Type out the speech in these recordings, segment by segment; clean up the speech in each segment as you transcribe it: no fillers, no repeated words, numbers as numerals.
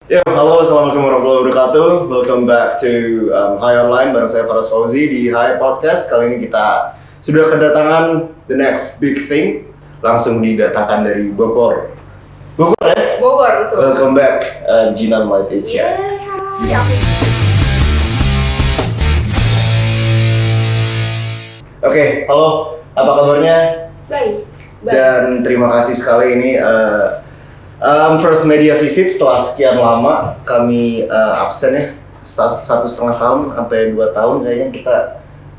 Ya, halo, assalamualaikum warahmatullahi wabarakatuh. Welcome back to Hi Online bareng saya Faraz Fauzi di Hi Podcast. Kali ini kita sudah kedatangan the next big thing, langsung didatangkan dari Bogor. Bogor ya? Bogor, betul. Welcome back, Jinan Malaysia. Yeah. Oke, halo, apa kabarnya? Baik. Dan terima kasih sekali ini first media visit setelah sekian lama kami absen ya, 1,5 tahun sampai 2 tahun kayaknya kita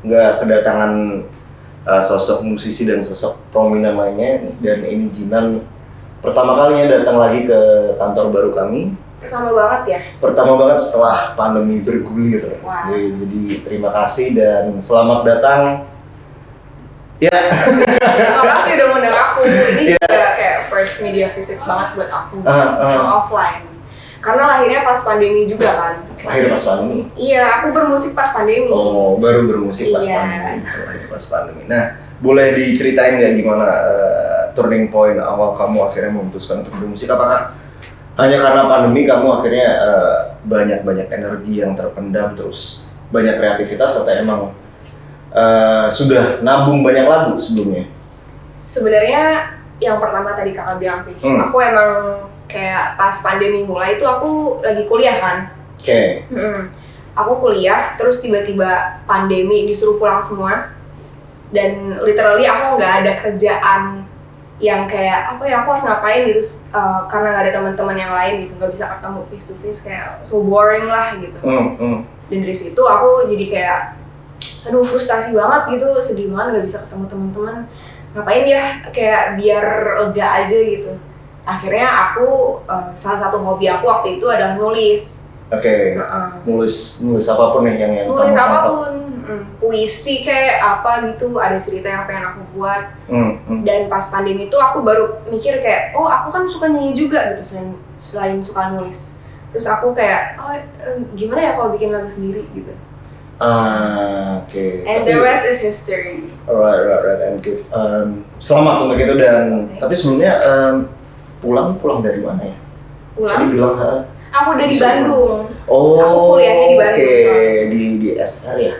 nggak kedatangan sosok musisi dan sosok prominent lainnya, dan ini Jinan pertama kalinya datang lagi ke kantor baru kami. Pertama banget setelah pandemi bergulir. Wow. Jadi terima kasih dan selamat datang. Ya. Terima kasih udah ngundang aku. Ini juga kayak first media visit banget buat aku yang offline. Karena lahirnya pas pandemi juga kan. Lahir pas pandemi? Iya, aku bermusik pas pandemi. Oh, baru bermusik pas pandemi. Lahir pas pandemi. Nah, boleh diceritain nggak gimana turning point awal kamu akhirnya memutuskan untuk bermusik? Apakah hanya karena pandemi kamu akhirnya banyak energi yang terpendam, terus banyak kreativitas, atau emang sudah nabung banyak lagu sebelumnya? Sebenarnya yang pertama tadi kakak bilang sih, aku emang kayak pas pandemi mulai itu aku lagi kuliah kan. Oke. Aku kuliah, terus tiba-tiba pandemi disuruh pulang semua, dan literally aku nggak ada kerjaan yang kayak apa ya, aku harus ngapain gitu, karena nggak ada teman-teman yang lain gitu, nggak bisa ketemu face to face, kayak so boring lah gitu. Dan dari situ aku jadi kayak aduh frustasi banget gitu, sedih banget nggak bisa ketemu teman-teman, ngapain ya, kayak biar lega aja gitu. Akhirnya aku salah satu hobi aku waktu itu adalah nulis. Oke. Nulis apapun nih yang nulis apapun, puisi kayak apa gitu, ada cerita yang pengen aku buat. Dan pas pandemi itu aku baru mikir kayak, oh aku kan suka nyanyi juga gitu selain suka nulis. Terus aku kayak, oh gimana ya kalau bikin lagu sendiri gitu. Oke. And the rest is history. Right, and good. Selamat untuk itu, dan tapi sebelumnya pulang dari mana ya? Pulang? Jadi bilang Aku dari Bandung. Oh, aku kuliahnya di Bandung. Oke, di SR ya?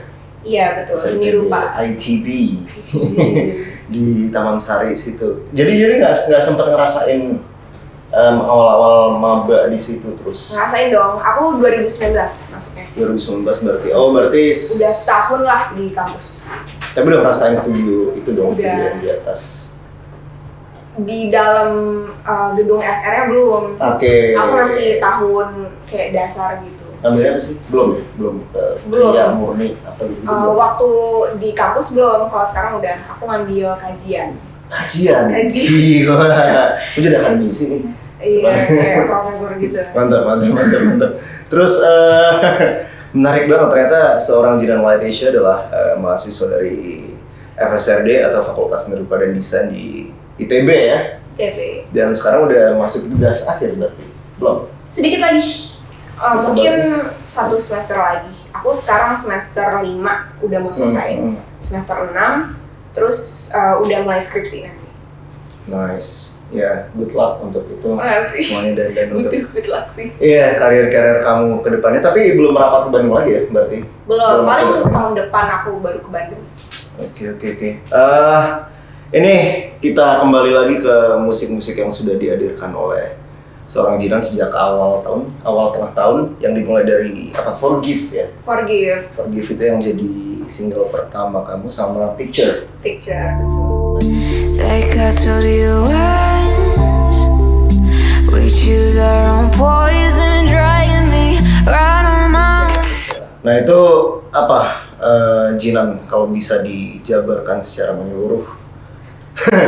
Iya betul, seni rupa. ITB. Di Taman Sari situ. Jadi nggak sempat ngerasain awal-awal maba di situ terus? Ngerasain dong, aku 2019 masuknya. 2019 berarti. Oh, berarti udah setahun lah di kampus. Tapi udah ngerasain studio itu dong, udah. Studio di atas. Di dalam gedung SR-nya belum. Oke. Aku masih tahun kayak dasar gitu. Ambilnya apa sih? Belum. Ya, murni apa gitu. Waktu di kampus belum, kalau sekarang udah. Aku ngambil kajian. Kajian? Gila. Aku jadi akademisi nih. Iya, kayak profesor gitu. Mantap. Terus menarik banget, ternyata seorang Jinan Malaysia adalah mahasiswa dari FSRD atau Fakultas Seni Rupa dan Desain di ITB ya? ITB. Dan sekarang udah masuk tugas akhir berarti? Belum? Sedikit lagi. Mungkin 1 semester lagi. Aku sekarang semester 5 udah mau selesai. Semester 6, terus udah mulai skripsi nanti. Nice. Ya, good luck untuk itu. Makasih. Semuanya dan untuk good luck sih. Iya, karir kamu ke depannya. Tapi belum merapat ke Bandung lagi ya berarti? Belum, paling tahun depan aku baru ke Bandung. Oke. Ini kita kembali lagi ke musik-musik yang sudah dihadirkan oleh seorang Jinan sejak awal tengah tahun, yang dimulai dari Forgive ya? Forgive itu yang jadi single pertama kamu sama Picture, betul. Like I told you once, we choose our own poison, dragging me right on my own. Nah itu apa Jinan kalau bisa dijabarkan secara menyeluruh?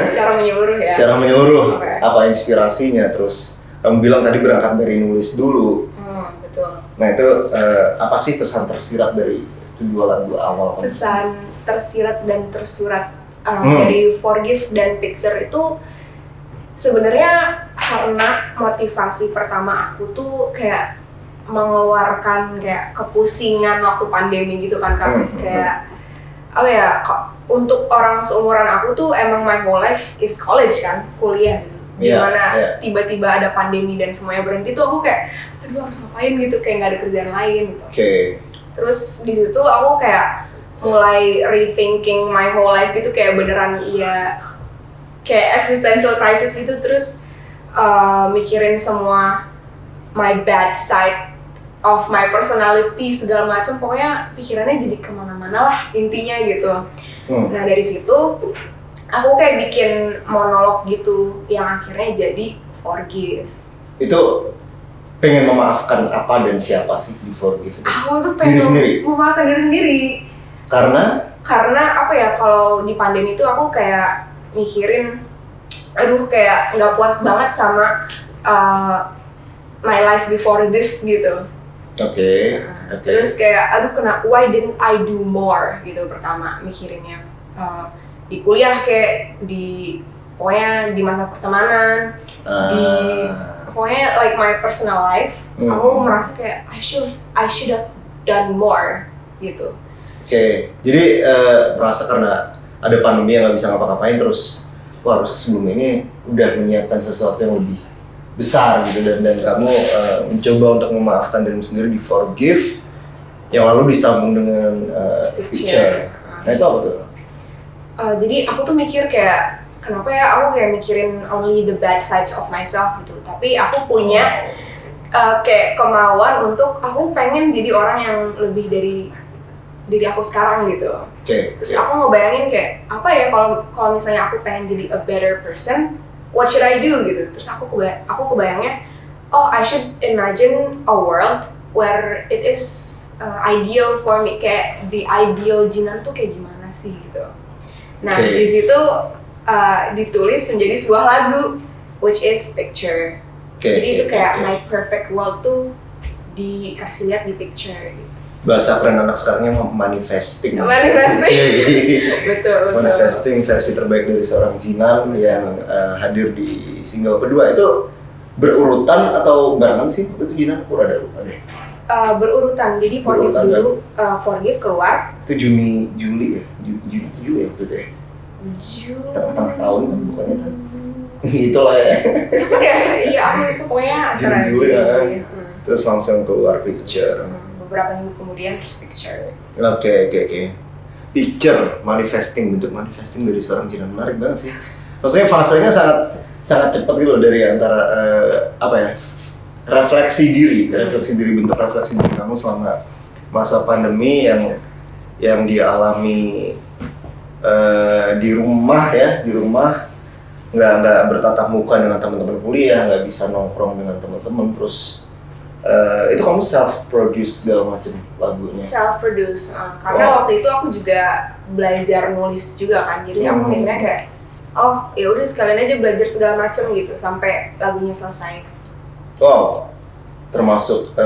Secara menyeluruh ya? Secara menyeluruh, Okay. Apa inspirasinya? Terus kamu bilang tadi berangkat dari nulis dulu. Betul. Nah itu apa sih pesan tersirat dari kedua lagu awal? Pesan tersirat dan tersurat dari Forgive dan Picture itu sebenarnya karena motivasi pertama aku tuh kayak mengeluarkan kayak kepusingan waktu pandemi gitu kan Kak. Kayak apa ya, untuk orang seumuran aku tuh emang my whole life is college kan, kuliah gitu. Dimana tiba-tiba ada pandemi dan semuanya berhenti tuh aku kayak aduh harus ngapain gitu, kayak nggak ada kerjaan lain gitu. Oke. Terus di situ aku kayak mulai rethinking my whole life gitu, kayak beneran kayak existential crisis gitu. Terus mikirin semua my bad side of my personality segala macam, pokoknya pikirannya jadi kemana-mana lah intinya gitu. Nah dari situ aku kayak bikin monolog gitu yang akhirnya jadi Forgive. Itu pengen memaafkan apa dan siapa sih di Forgive itu? Aku tuh pengen memaafkan diri sendiri. Karena apa ya, kalau di pandemi itu aku kayak mikirin, aduh kayak nggak puas banget sama my life before this gitu. Oke. Terus kayak aduh why didn't I do more gitu, pertama mikirinnya. Di kuliah kayak pokoknya di masa pertemanan, di pokoknya like my personal life, aku merasa kayak I should have done more gitu. Oke. Jadi merasa karena ada pandemi yang nggak bisa ngapa-ngapain, terus harus sebelum ini udah menyiapkan sesuatu yang lebih besar gitu, dan kamu mencoba untuk memaafkan dirimu sendiri di Forgive, yang lalu disambung dengan Picture. Nah itu apa tuh? Jadi aku tuh mikir kayak kenapa ya aku kayak mikirin only the bad sides of myself gitu, tapi aku punya kayak kemauan untuk aku pengen jadi orang yang lebih dari diri aku sekarang gitu. Terus aku ngebayangin kayak apa ya kalau misalnya aku pengen jadi a better person, what should I do gitu. Terus aku kebayangnya, I should imagine a world where it is ideal for me, kayak the ideal Jinan tuh kayak gimana sih gitu. Nah di situ ditulis menjadi sebuah lagu, which is Picture. Jadi itu kayak my perfect world tuh dikasih lihat di Picture gitu. Bahasa keren anak sekarangnya manifesting. Betul. Manifesting versi terbaik dari seorang Jinan yang hadir di single kedua. Itu berurutan atau barengan sih? Itu Jinan aku rada lupa deh. Berurutan, jadi Forgive dulu, Forgive keluar. Itu Juli ya? Juli ya waktu itu ya? Tengah tahun kan bukannya kan? Itulah ya. Apa ya? Iya aku lupa, pokoknya antara Juli. Terus langsung keluar Picture. Beberapa minggu kemudian terus Picture. Oke. Picture, bentuk manifesting dari seorang Jinan, menarik banget sih. Maksudnya fasenya sangat cepat gitu loh, dari antara refleksi diri, bentuk refleksi diri kamu selama masa pandemi yang dia alami di rumah nggak bertatap muka dengan teman-teman kuliah, nggak bisa nongkrong dengan teman-teman, terus itu kamu self-produce segala macam lagunya? Self-produce, karena waktu itu aku juga belajar nulis juga kan, jadi aku mikirnya kayak, ya udah sekalian aja belajar segala macam gitu sampai lagunya selesai. Wow, termasuk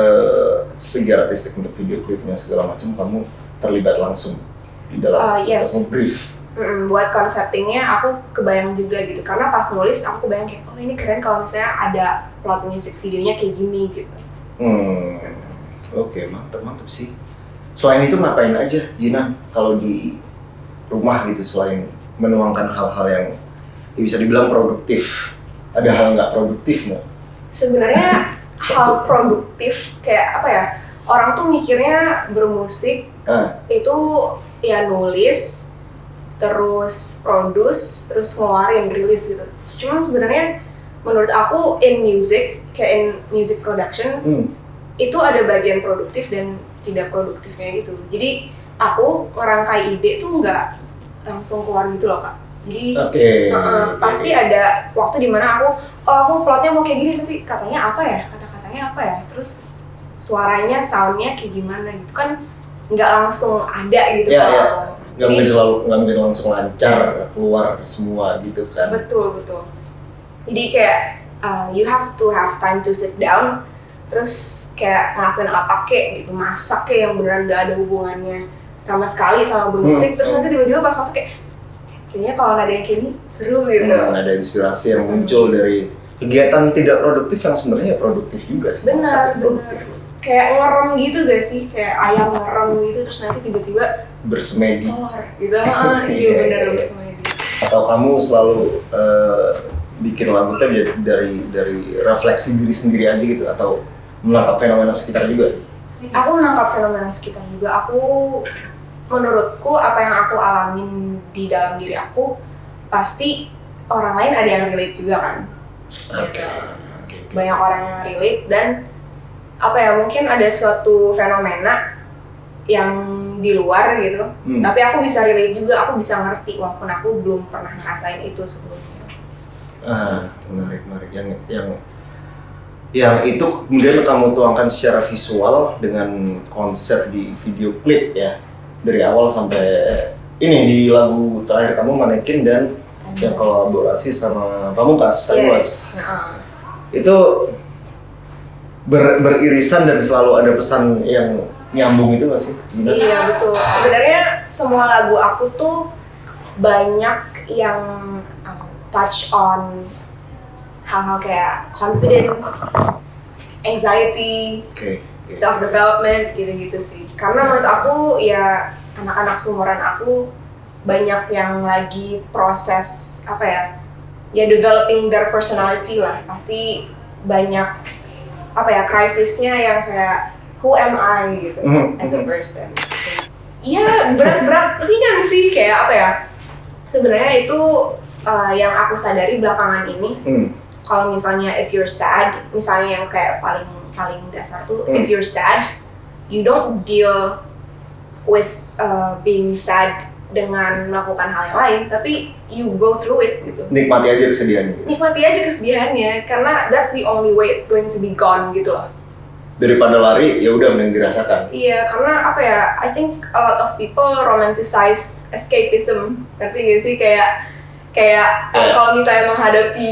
segi artistik untuk video klipnya segala macam kamu terlibat langsung di dalam brief. Buat conceptingnya aku kebayang juga gitu, karena pas nulis aku kebayang kayak, ini keren kalau misalnya ada plot music videonya kayak gini gitu. Oke, mantap sih. Selain itu ngapain aja Jinan kalau di rumah gitu, selain menuangkan hal-hal yang bisa dibilang produktif? Ada hal nggak produktif nggak? Sebenarnya hal produktif kayak apa ya? Orang tuh mikirnya bermusik itu ya nulis, terus produce, terus ngeluarin, rilis gitu. Cuman sebenarnya menurut aku in music, kayak in music production, itu ada bagian produktif dan tidak produktifnya gitu. Jadi aku ngerangkai ide tuh nggak langsung keluar gitu loh Kak. Jadi pasti ada waktu dimana aku plotnya mau kayak gini, tapi katanya apa ya, kata-katanya apa ya, terus suaranya, soundnya kayak gimana gitu kan, nggak langsung ada gitu. Nggak mungkin langsung lancar keluar semua gitu kan. Betul. Jadi kayak you have to have time to sit down, terus kayak ngelakuin apa kek gitu, masak kek yang beneran nggak ada hubungannya sama sekali sama bermusik, terus nanti tiba-tiba pas masak kayak kayaknya kalau ada yang kayak gini seru gitu. Ada inspirasi yang muncul dari kegiatan tidak produktif yang sebenarnya produktif juga sih. Benar. Kayak ngerem gitu gak sih, kayak ayam ngerem gitu, terus nanti tiba-tiba bersemedi gitu. Iya benar, bersemedi. Atau kamu selalu bikin lagu dari refleksi diri sendiri aja gitu, atau menangkap fenomena sekitar juga? Aku menangkap fenomena sekitar juga. Menurutku apa yang aku alamin di dalam diri aku pasti orang lain ada yang relate juga kan. Oke. Banyak orang yang relate dan apa ya, mungkin ada suatu fenomena yang di luar gitu, tapi aku bisa relate juga, aku bisa ngerti walaupun aku belum pernah ngerasain itu sebelumnya. Menarik. Yang itu kemudian kamu tuangkan secara visual dengan konsep di video klip ya, dari awal sampai ini di lagu terakhir kamu Mannequin dan yang kolaborasi sama Pamungkas, Timeless. Itu beririsan dan selalu ada pesan yang nyambung itu nggak sih? Iya betul. Sebenarnya semua lagu aku tuh banyak yang touch on hal-hal kayak confidence, anxiety, self development gitu-gitu sih. Karena menurut aku ya anak-anak seumuran aku banyak yang lagi proses developing their personality lah. Pasti banyak krisisnya yang kayak who am I gitu as a person. Iya berat ringan sih kayak sebenarnya itu yang aku sadari belakangan ini. Kalau misalnya if you're sad, misalnya yang kayak paling dasar tuh if you're sad, you don't deal with being sad dengan melakukan hal yang lain, tapi you go through it gitu. Nikmati aja kesedihannya. Nikmati aja kesedihannya, karena that's the only way it's going to be gone gitu loh. Daripada lari, ya udah mending dirasakan. Iya, karena I think a lot of people romanticize escapism, ngerti gak sih? Kayak kalau misalnya menghadapi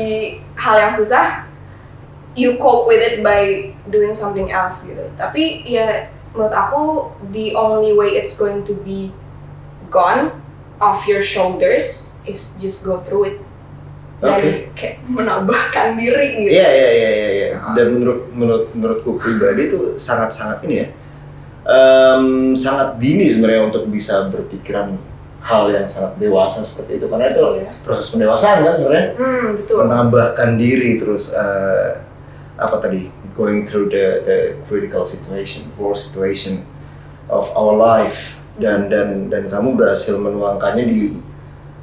hal yang susah, you cope with it by doing something else gitu. Tapi ya menurut aku the only way it's going to be gone off your shoulders is just go through it. Dan kayak menambahkan diri gitu. Iya. Dan menurutku pribadi itu sangat ini ya, sangat dini sebenarnya untuk bisa berpikiran hal yang sangat dewasa seperti itu, karena itu proses pendewasaan kan sebenarnya. Betul. Menambahkan diri terus going through the critical situation, worst situation of our life, dan kamu berhasil menuangkannya di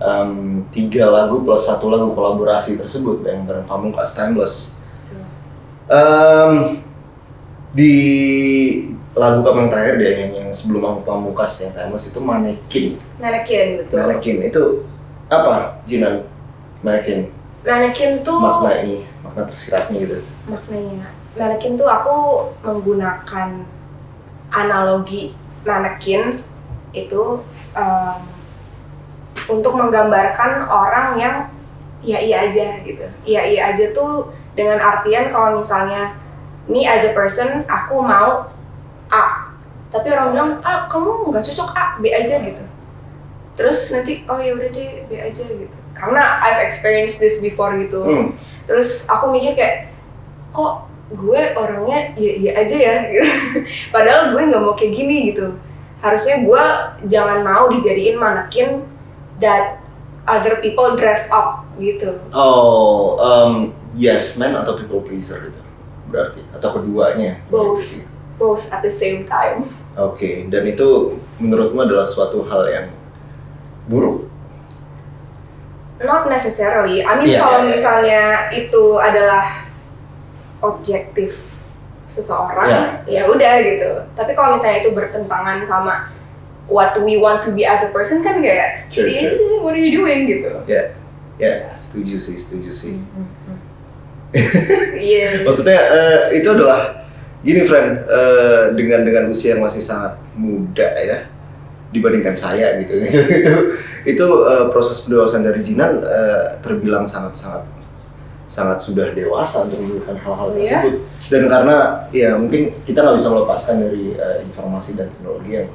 3 lagu plus 1 lagu kolaborasi tersebut yang bareng Pamungkas, Timeless. Di lagu kamu yang terakhir deh, yang sebelum Pamungkas yang Timeless itu Mannequin, betul. Mannequin itu apa, Jinan? Mannequin tuh makna tersiratnya gitu. Maknanya Mannequin tuh aku menggunakan analogi mannequin itu untuk menggambarkan orang yang iya aja gitu. Iya aja tuh dengan artian kalau misalnya ini as a person aku mau A, tapi orang bilang kamu nggak cocok A, B aja gitu. Terus nanti ya udah deh B aja gitu. Karena I've experienced this before gitu. Terus aku mikir kayak kok gue orangnya iya aja ya gitu. Padahal gue nggak mau kayak gini gitu. Harusnya gue jangan mau dijadiin mannequin that other people dress up gitu. Yes man atau people pleaser gitu berarti, atau keduanya? Both at the same time. Oke. Dan itu menurutmu adalah suatu hal yang buruk? Not necessarily. Kalau misalnya itu adalah objektif seseorang, ya udah gitu. Tapi kalau misalnya itu bertentangan sama what we want to be as a person kan kayak, what are you doing gitu? Ya, setuju sih. Iya. Maksudnya itu adalah gini friend, dengan usia yang masih sangat muda ya dibandingkan saya gitu. itu proses pendewasaan dari Jinan terbilang sangat sudah dewasa untuk melakukan hal-hal tersebut. Dan karena ya mungkin kita nggak bisa melepaskan dari informasi dan teknologi yang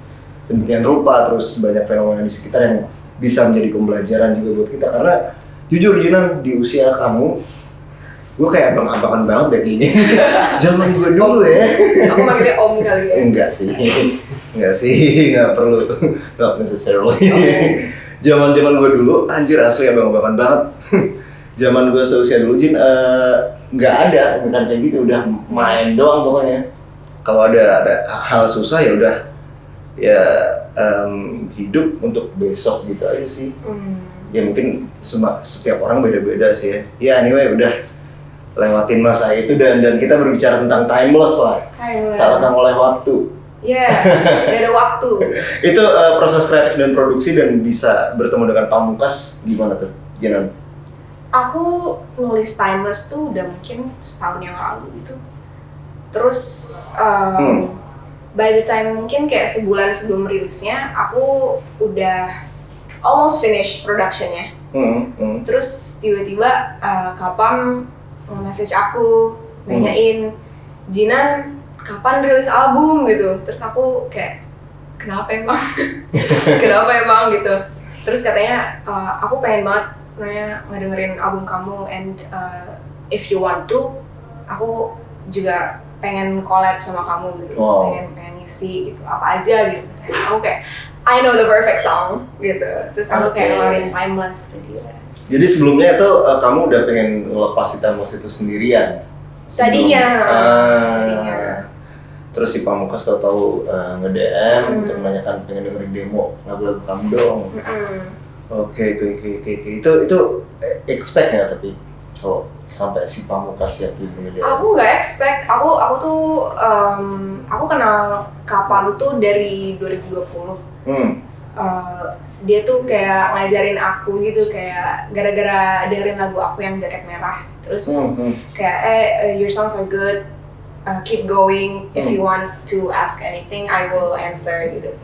sedemikian rupa, terus banyak fenomena di sekitar yang bisa menjadi pembelajaran juga buat kita. Karena jujur Jinan, di usia kamu, gue kayak abang-abangan banget deh ini. Zaman gue dulu ya. Aku manggilnya Om kali ya? Enggak sih, nggak perlu, not necessarily. Zaman gue dulu, anjir asli abang-abangan banget. zaman gue seusia dulu Jin, nggak ada bukan kayak gitu, udah main doang pokoknya. Kalau ada hal susah ya udah ya hidup untuk besok gitu aja sih. Ya mungkin setiap orang beda-beda sih ya. Ya anyway udah lewatin masa itu dan kita berbicara tentang timeless lah. Tak lekang oleh waktu. Ya, gak ada waktu. Itu proses kreatif dan produksi dan bisa bertemu dengan Pamungkas gimana tuh, Jinan? Aku nulis Timeless tuh udah mungkin setahun yang lalu gitu. Terus by the time mungkin kayak sebulan sebelum rilisnya, aku udah almost finish productionnya. Terus tiba-tiba Kapam nge-message aku, nanyain, Jinan kapan rilis album gitu. Terus aku kayak, kenapa emang? Kenapa emang gitu. Terus katanya, aku pengen banget ngedengerin album kamu and if you want to, aku juga pengen collab sama kamu gitu. Pengen ngisi gitu, apa aja gitu. Aku kayak, I know the perfect song gitu. Terus aku kayak ngeluarin Timeless ke dia. Jadi sebelumnya itu kamu udah pengen ngelepas si Timeless itu sendirian? Tadinya. Terus si Pamungkas tahu nge-DM untuk menanyakan pengen dengerin demo lagu-lagu kamu dong. Oke. Itu expect ya tapi kalau sampai si Pamungkas ya tuh nge-DM. Aku nggak expect. Aku tuh aku kenal Kapam tuh dari 2020. Dia tuh kayak ngajarin aku gitu kayak gara-gara dengerin lagu aku yang jaket merah. Terus kayak your songs are good. Keep going. If you want to ask anything, I will answer gitu.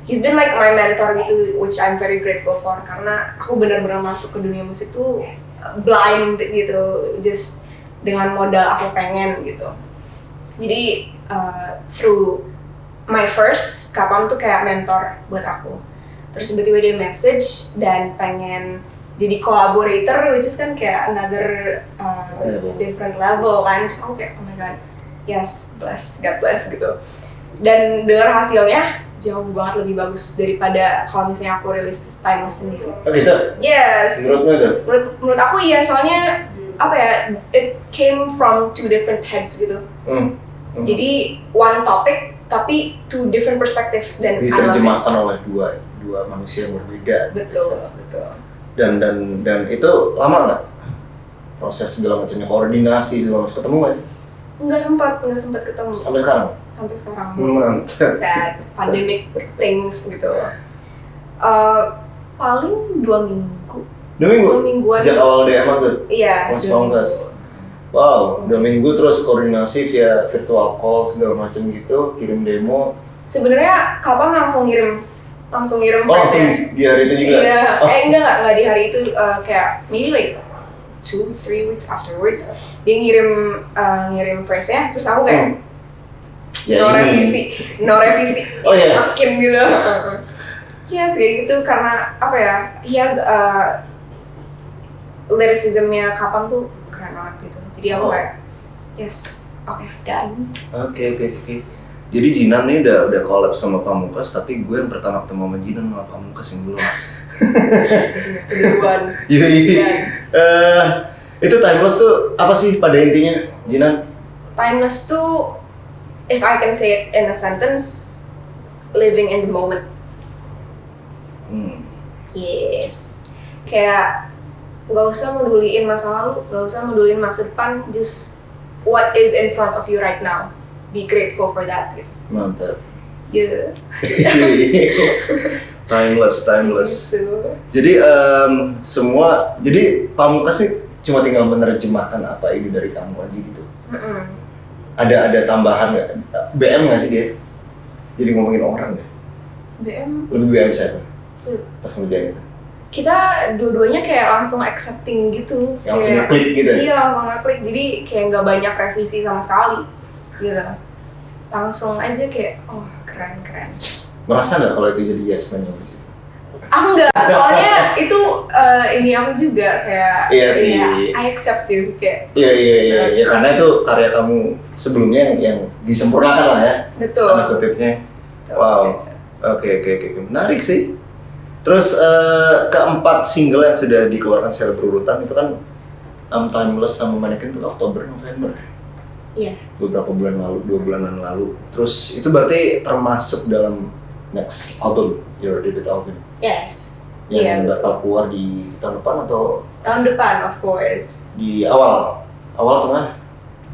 He's been like my mentor gitu, which I'm very grateful for karena aku benar-benar masuk ke dunia musik tuh blind gitu, just dengan modal aku pengen gitu. Jadi through my first, Kapam tuh kayak mentor buat aku. Terus tiba-tiba dia message dan pengen jadi collaborator, which is kan kayak another different level kan. Terus aku kayak, oh my god, yes, God bless gitu. Dan dengar hasilnya jauh banget lebih bagus daripada kalau misalnya aku rilis Timeless sendiri. Oh gitu? Yes. Menurutmu tuh? Menurut aku iya, soalnya apa ya, it came from two different heads gitu. Jadi one topic tapi two different perspectives dan diterjemahkan oleh dua manusia yang berbeda. Betul. Dan itu lama nggak proses segala macamnya, koordinasi segala macam, ketemu nggak sih? Nggak sempat ketemu sampai sekarang. Mantap. Sad pandemic things gitu. Paling 2 minggu. 2 minggu? 2 mingguan. Sejak awal DM tuh? Iya. Mas Pamungkas. Wow, 2 minggu terus koordinasi via virtual call segala macam gitu, kirim demo. Sebenarnya Kapam langsung ngirim langsung verse-nya. di hari itu juga? Iya, enggak di hari itu, kayak maybe like 2-3 weeks afterwards dia ngirim verse-nya, terus aku kayak no revisi, oh, yeah. masukin gitu. Yes, kayak gitu karena apa ya, he has lyricism-nya Kapam tuh keren banget gitu. Jadi aku kayak yes, oke, done. Oke. Jadi Jinan nih udah collab sama Pamungkas, tapi gue yang pertama ketemu sama Jinan sama Pamungkas yang belum. Keduluan. Itu Timeless tuh apa sih pada intinya, Jinan? Timeless tuh, if I can say it in a sentence, living in the moment. Yes. Kayak nggak usah meduliin masa lalu, nggak usah meduliin masa depan, just what is in front of you right now. Be grateful for that gitu. Mantap. Yeah. Timeless. Gitu. Jadi jadi Pamungkas nih cuma tinggal menerjemahkan apa ide dari kamu aja gitu. Ada tambahan nggak? BM nggak sih dia? Jadi ngomongin orang nggak? BM? Lebih BM siapa? Pas ngerjain itu? Kita dua-duanya kayak langsung accepting gitu. Langsung ngeklik gitu? Iya, langsung ngeklik. Jadi kayak nggak banyak revisi sama sekali gitu. Langsung aja kayak, oh keren. Merasa nggak kalau itu jadi yes man di situ? Aku nggak, soalnya itu ini aku juga kayak iya sih. I accept you kayak. Iya, karena itu karya kamu sebelumnya yang disempurnakan lah ya. Betul. Tanda kutipnya. Wow. Oke. Menarik sih. Terus keempat single yang sudah dikeluarkan secara berurutan itu kan Timeless sama Mannequin itu Oktober November. Iya. Beberapa bulan lalu, 2 bulanan lalu. Terus itu berarti termasuk dalam next album, your debut album. Yes. Yang Iya, bakal betul. keluar di tahun depan atau Tahun depan, of course. di awal tengah?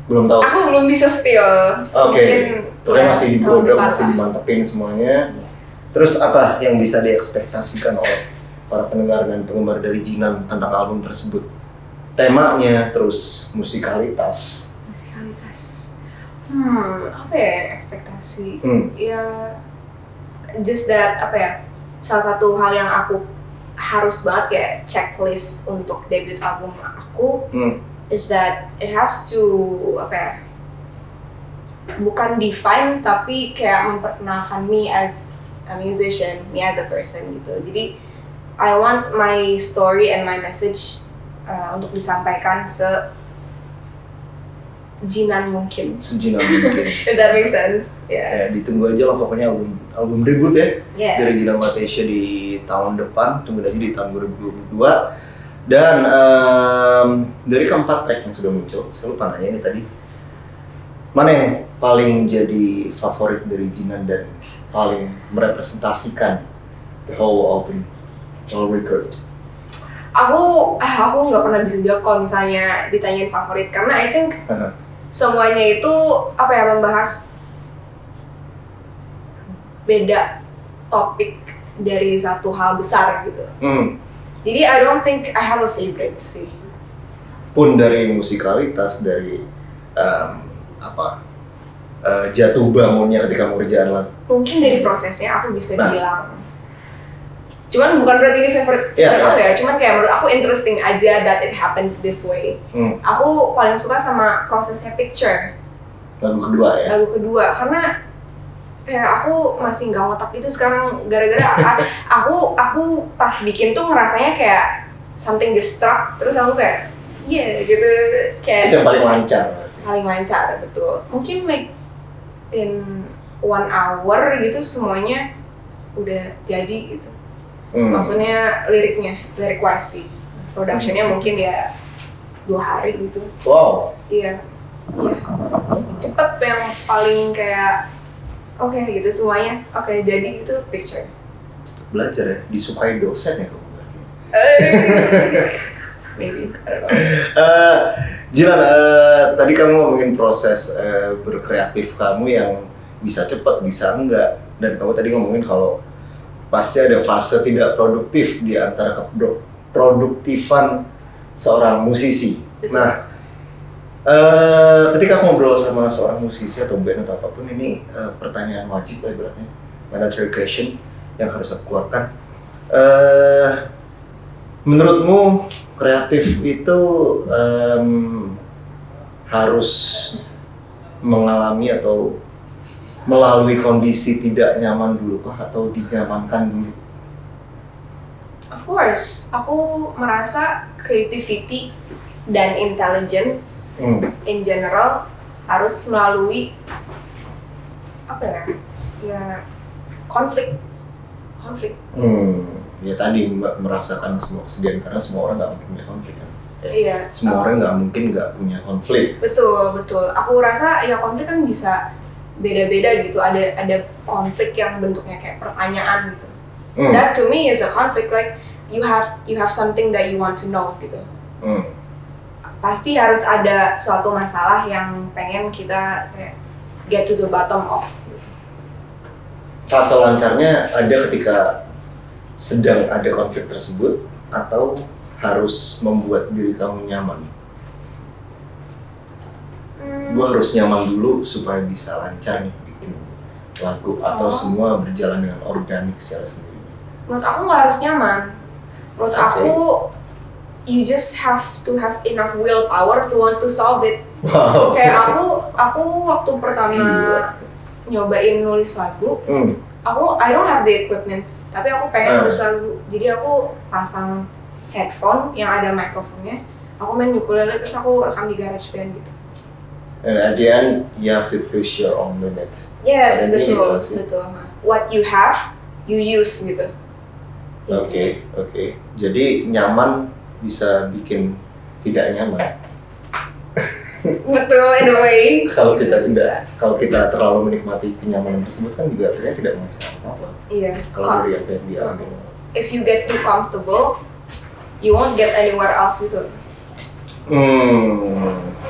Belum tahu. Aku belum bisa spill. Oke. Pokoknya ya, masih tahun digodok, depan masih lah. dimantepin semuanya. Terus apa yang bisa diekspektasikan oleh para pendengar dan penggemar dari Jinan tentang album tersebut? Temanya, terus musikalitas. Musikalitas. Apa ya ekspektasi? Ya, just that apa ya? Salah satu hal yang aku harus banget kayak checklist untuk debut album aku is that it has to apa ya? Bukan define tapi kayak memperkenalkan me as a musician, me as a person gitu. Jadi I want my story and my message untuk disampaikan Jinan mungkin. Sejinan mungkin. If that makes sense, yeah. Ya, ditunggu aja lah pokoknya album debut ya. Yeah. Dari Jinan Malaysia di tahun depan, tunggu lagi di tahun 2022. Dan dari keempat track yang sudah muncul, saya lupa nanya ini tadi, mana yang paling jadi favorit dari Jinan dan paling merepresentasikan the whole album, whole record? Aku nggak pernah bisa jawab kalau misalnya ditanyain favorit karena I think semuanya itu apa ya membahas beda topik dari satu hal besar gitu. Jadi I don't think I have a favorite sih. Pun dari musikalitas, dari jatuh bangunnya ketika mengerjakan lagu. Mungkin dari prosesnya aku bisa Nah. bilang. Cuman bukan berarti ini favorite Yeah, aku ya, cuman kayak menurut aku interesting aja that it happened this way. Aku paling suka sama prosesnya Picture, Lagu kedua ya. lagu kedua, karena ya aku masih nggak ngotak itu sekarang gara-gara aku pas bikin tuh ngerasanya kayak something just struck, terus aku kayak gitu kayak Itu yang paling lancar. paling lancar betul. Mungkin like in 1 hour gitu semuanya udah jadi gitu. Maksudnya lirik wise sih. Productionnya mungkin ya 2 hari gitu. Wow. Iya. Cepet yang paling kayak oke gitu semuanya. Oke, jadi itu Picture. Belajar ya, disukai dosen ya kamu berarti. Maybe, I don't know. Jinan, tadi kamu ngomongin proses berkreatif kamu yang bisa cepat, bisa enggak. Dan kamu tadi ngomongin kalau pasti ada fase tidak produktif di antara keproduktifan seorang musisi. Betul. Nah, ketika aku ngobrol sama seorang musisi atau band atau apapun, ini pertanyaan wajib lah ibaratnya, mandatory question yang harus aku keluarkan. Menurutmu kreatif itu harus mengalami atau melalui kondisi tidak nyaman dulu kah atau dinyamankan dulu? Of course, aku merasa creativity dan intelligence in general harus melalui apa ya konflik. Ya tadi merasakan semua kesedihan karena semua orang nggak mungkin punya konflik kan. Iya. Semua orang nggak mungkin nggak punya konflik. Betul. Aku rasa ya konflik kan bisa beda-beda gitu. Ada konflik yang bentuknya kayak pertanyaan gitu. That to me is a conflict, like you have something that you want to know gitu. Pasti harus ada suatu masalah yang pengen kita kayak get to the bottom of. Fase lancarnya ada ketika sedang ada konflik tersebut atau harus membuat diri kamu nyaman? Gue harus nyaman dulu supaya bisa lancar nih bikin lagu atau semua berjalan dengan organik secara sendiri? Menurut aku nggak harus nyaman. Menurut aku you just have to have enough willpower to want to solve it. Wow. Kayak aku waktu pertama nyobain nulis lagu, I don't have the equipments, tapi aku pengen nulis lagu. Jadi aku pasang headphone yang ada mikrofonnya, aku main ukulele terus aku rekam di GarageBand gitu. And at the end, you have to push your own limit. Yes, Ada betul. gitu sih. What you have, you use gitu. Oke. Jadi nyaman bisa bikin tidak nyaman. Betul, in a way. Kalau Bisa. kalau kita terlalu menikmati kenyamanan tersebut kan juga akhirnya tidak menghasilkan apa-apa. Iya. Kalau dari apa yang diambil. If you get too comfortable, you won't get anywhere else gitu.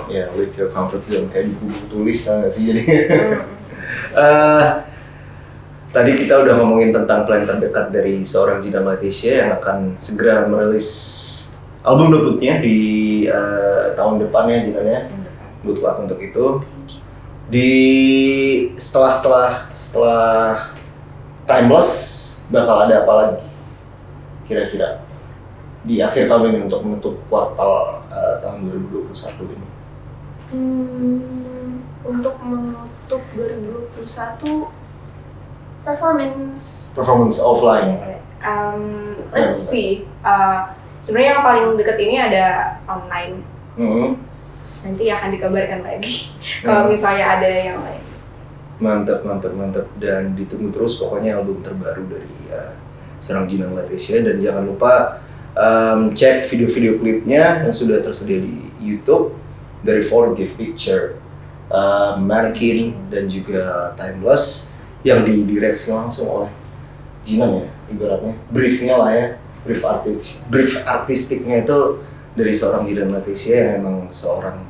Ya, leave your comfort zone kayak di buku tulis nggak sih jadi. Tadi kita udah ngomongin tentang plan terdekat dari seorang Jinan Laetitia yang akan segera merilis album debutnya di tahun depan ya Jinan ya. Good luck untuk itu. Setelah Timeless bakal ada apa lagi? Kira-kira di akhir tahun ini untuk menutup kuartal tahun 2021 ini. Untuk menutup 2021 performance offline. let's see. Sebenarnya yang paling dekat ini ada online. Nanti akan dikabarkan lagi kalau misalnya ada yang lain. Mantap dan ditunggu terus pokoknya album terbaru dari seorang Jinan Laetitia dan jangan lupa cek video-video klipnya yang sudah tersedia di YouTube dari Forgive Picture, Mannequin dan juga Timeless yang didireksi langsung oleh Jinan ya, ibaratnya briefnya lah ya, brief artistiknya itu dari seorang Jinan Laetitia yang memang seorang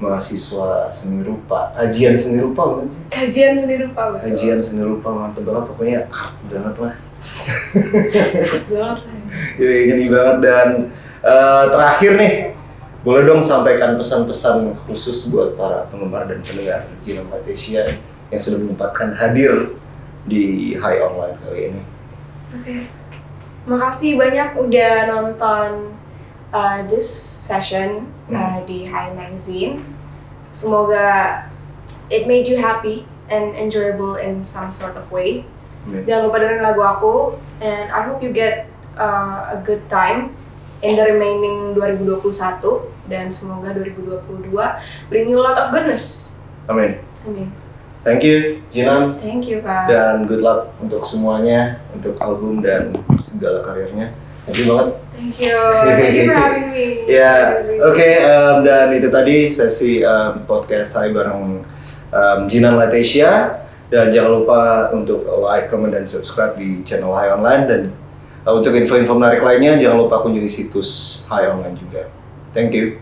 mahasiswa seni rupa, kajian seni rupa bukan sih? Kajian seni rupa, betul. Kajian seni rupa mantep banget, pokoknya art banget lah. Banget. Gini banget dan terakhir nih, boleh dong sampaikan pesan-pesan khusus buat para penggemar dan pendengar Jinan Laetitia yang sudah menyempatkan hadir di High Online kali ini. Oke. Makasih banyak udah nonton this session di High Magazine. Semoga it made you happy and enjoyable in some sort of way. Jangan lupa dengerin lagu aku, and I hope you get a good time in the remaining 2021, dan semoga 2022 bring you a lot of goodness. Amin. Amin. Thank you Jinan. Thank you, Kak. Dan good luck untuk semuanya, untuk album dan segala karirnya. Thank you banget. Thank you for having me. Ya, oke. Dan itu tadi sesi podcast Hai bareng Jinan Laetitia. Dan jangan lupa untuk like, comment, dan subscribe di channel High Online. Dan untuk info-info menarik lainnya, jangan lupa kunjungi situs High Online juga. Thank you.